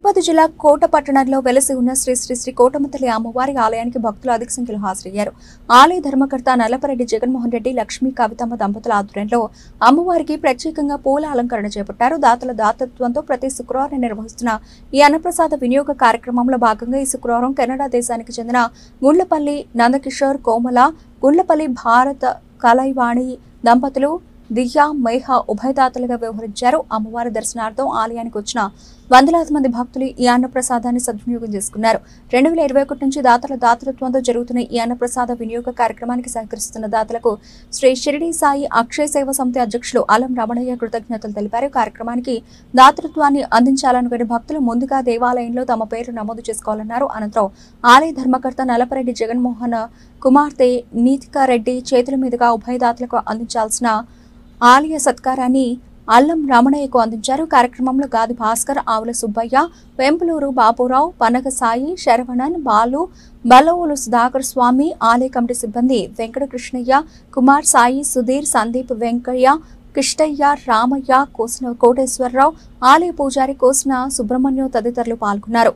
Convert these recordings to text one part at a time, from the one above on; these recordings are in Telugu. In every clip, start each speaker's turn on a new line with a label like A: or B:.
A: మహబూబాబాద్ జిల్లా కోట పట్టణంలో వెలసి ఉన్న శ్రీ శ్రీ శ్రీ కోటమతల్లి అమ్మవారి ఆలయానికి భక్తులు అధిక సంఖ్యలో హాజరయ్యారు. ఆలయ ధర్మకర్త నల్లపరెడ్డి జగన్మోహన్ రెడ్డి, లక్ష్మీ కవితమ్మ దంపతుల ఆధ్వర్యంలో అమ్మవారికి ప్రత్యేకంగా పూల అలంకరణ చేపట్టారు. దాతల దాతత్వంతో ప్రతి శుక్రవారం నిర్వహిస్తున్న ఈ అన్నప్రసాద వినియోగ కార్యక్రమంలో భాగంగా ఈ శుక్రవారం కెనడా దేశానికి చెందిన గుండ్లపల్లి నందకిషోర్ కోమల, గుండ్లపల్లి భారత కలైవాణి దంపతులు దివ్య మేఘ ఉభయదాతలుగా వ్యవహరించారు. అమ్మవారి దర్శనార్థం ఆలయానికి వచ్చిన వందలాది మంది భక్తులు ఈ అన్నప్రసాదాన్ని సద్వినియోగం చేసుకున్నారు. 2021 నుంచి దాతల దాతృత్వంతో జరుగుతున్న ఈ అన్నప్రసాద వినియోగ కార్యక్రమానికి సహకరిస్తున్న దాతలకు శ్రీ షిరిడి సాయి అక్షయ సేవ సమితి అధ్యక్షులు అలం రమణయ్య కృతజ్ఞతలు తెలిపారు. కార్యక్రమానికి దాతృత్వాన్ని అందించాలనుకునే భక్తులు ముందుగా దేవాలయంలో తమ పేరు నమోదు చేసుకోవాలన్నారు. అనంతరం ఆలయ ధర్మకర్త నల్లపరెడ్డి జగన్మోహన్ కుమార్తె నీతికారెడ్డి చేతుల మీదుగా ఉభయదాతలకు అందించాల్సిన ఆలయ సత్కారాన్ని అల్లం రమణయ్యకు అందించారు. కార్యక్రమంలో గాది భాస్కర్, ఆవుల సుబ్బయ్య, వెంపులూరు బాబురావు, పనగ సాయి, శరవణన్, బాలు, బలవులు సుధాకర్ స్వామి, ఆలయ కమిటీ సిబ్బంది వెంకట కృష్ణయ్య, కుమార్ సాయి, సుధీర్, సందీప్, వెంకయ్య, కిష్టయ్య, రామయ్య, కోటేశ్వరరావు, ఆలయ పూజారి కోసిన సుబ్రహ్మణ్యం తదితరులు పాల్గొన్నారు.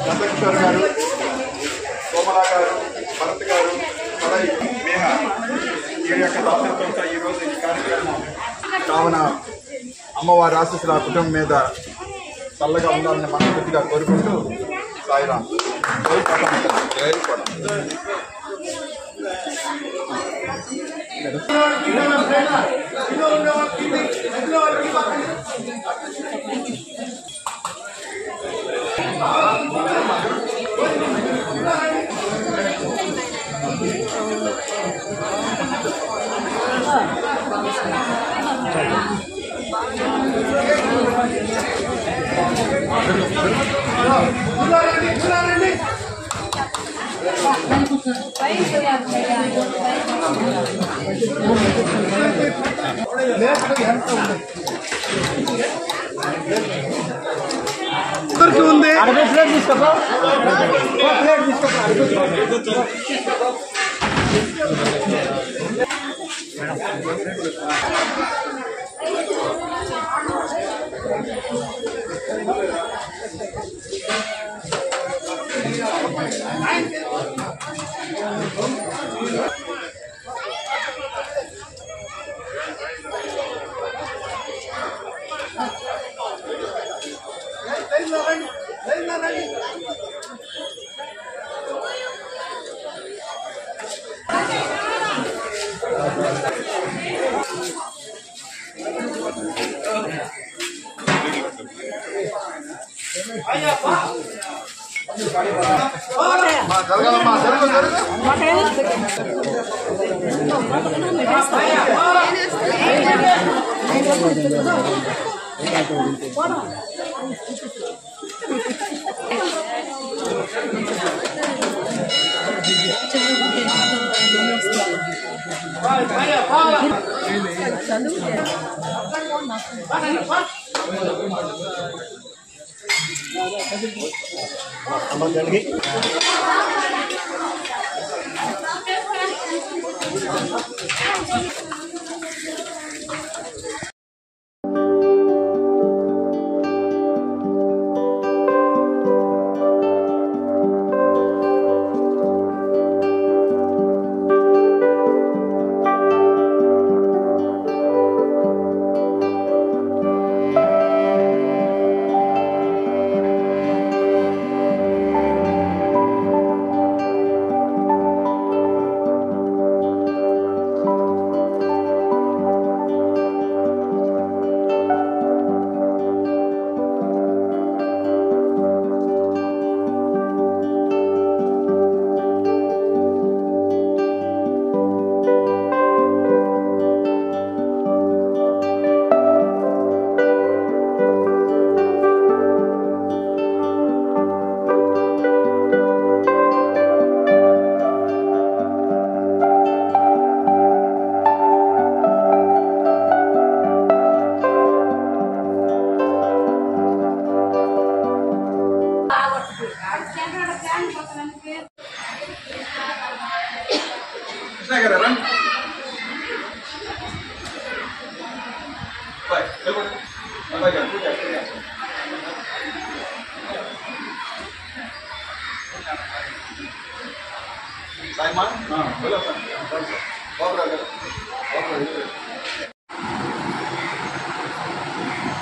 B: నందకిషోర్ గారు, కోమల గారు, భరత్ గారు, మేఘ ఈ యొక్క దాతృత్వంతో ఈరోజు ఈ కార్యక్రమం కావున అమ్మవారి ఆశీస్సులు ఆ కుటుంబం మీద చల్లగా ఉండాలని మనస్ఫూర్తిగా కోరుకుంటూ సాయిరాం. జై కోటమతల్లి, జై కోటమతల్లి.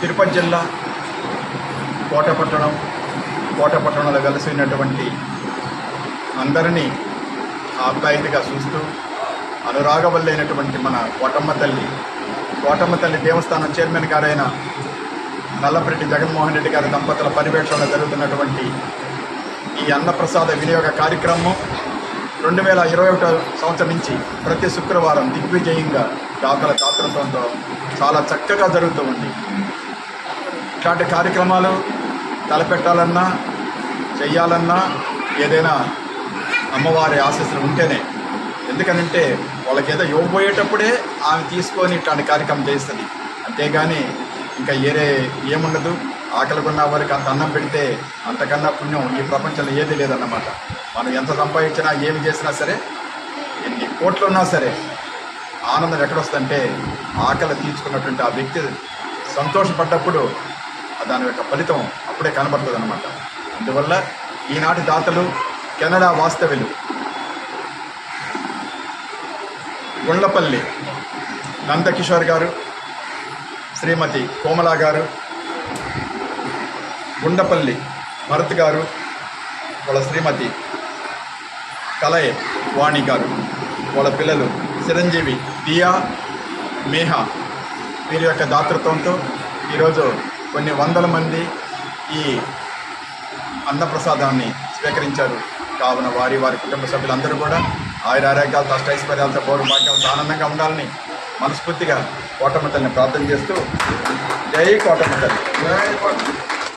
B: తిరుపతి జిల్లా కోటపట్టణంలో వెలసినటువంటి అందరినీ ఆప్యాయతగా చూస్తూ అనురాగవల్లైనటువంటి మన కోటమ్మ తల్లి దేవస్థానం చైర్మన్ గారైన నల్లపరెడ్డి జగన్మోహన్ రెడ్డి గారి దంపతుల పర్యవేక్షణలో జరుగుతున్నటువంటి ఈ అన్నప్రసాద వినియోగ కార్యక్రమం 2021 సంవత్సరం నుంచి ప్రతి శుక్రవారం దిగ్విజయంగా దాతల దాతృత్వంతో చాలా చక్కగా జరుగుతూ ఉంది. ఇట్లాంటి కార్యక్రమాలు తలపెట్టాలన్నా చెయ్యాలన్నా ఏదైనా అమ్మవారి ఆశీస్సులు ఉంటేనే. ఎందుకనంటే వాళ్ళకి ఏదో ఇవ్వబోయేటప్పుడే ఆమె తీసుకొని ఇట్లాంటి కార్యక్రమం చేస్తుంది. అంతేగాని ఇంకా ఏముండదు. ఆకలికున్న వారికి అంత అన్నం పెడితే అంతకన్నా పుణ్యం ఈ ప్రపంచంలో ఏది లేదన్నమాట. మనం ఎంత సంపాదించినా ఏమి చేసినా సరే, ఎన్ని కోట్లు ఉన్నా సరే, ఆనందం ఎక్కడొస్తుందంటే ఆకలి తీర్చుకున్నటువంటి ఆ వ్యక్తి సంతోషపడ్డప్పుడు దాని యొక్క ఫలితం అప్పుడే కనబడుతుంది అన్నమాట. అందువల్ల ఈనాటి దాతలు కెనడా వాస్తవ్యులు గుండ్లపల్లి నందకిషోర్ గారు, శ్రీమతి కోమలా గారు, గుండపల్లి భరత్ గారు, వాళ్ళ శ్రీమతి కలయ్ వాణి గారు, వాళ్ళ పిల్లలు చిరంజీవి, దియా, మేహా, వీరి యొక్క దాతృత్వంతో ఈరోజు కొన్ని వందల మంది ఈ అన్నప్రసాదాన్ని స్వీకరించారు. కావున వారి కుటుంబ సభ్యులందరూ కూడా ఆయురారోగ్యాలతో అష్టైశ్వర్యాలతో పౌరు భాగ్యాలతో ఆనందంగా ఉండాలని మనస్ఫూర్తిగా కోటమ్మ తల్లిని ప్రార్థన చేస్తూ జై కోటమ్మ తల్లి.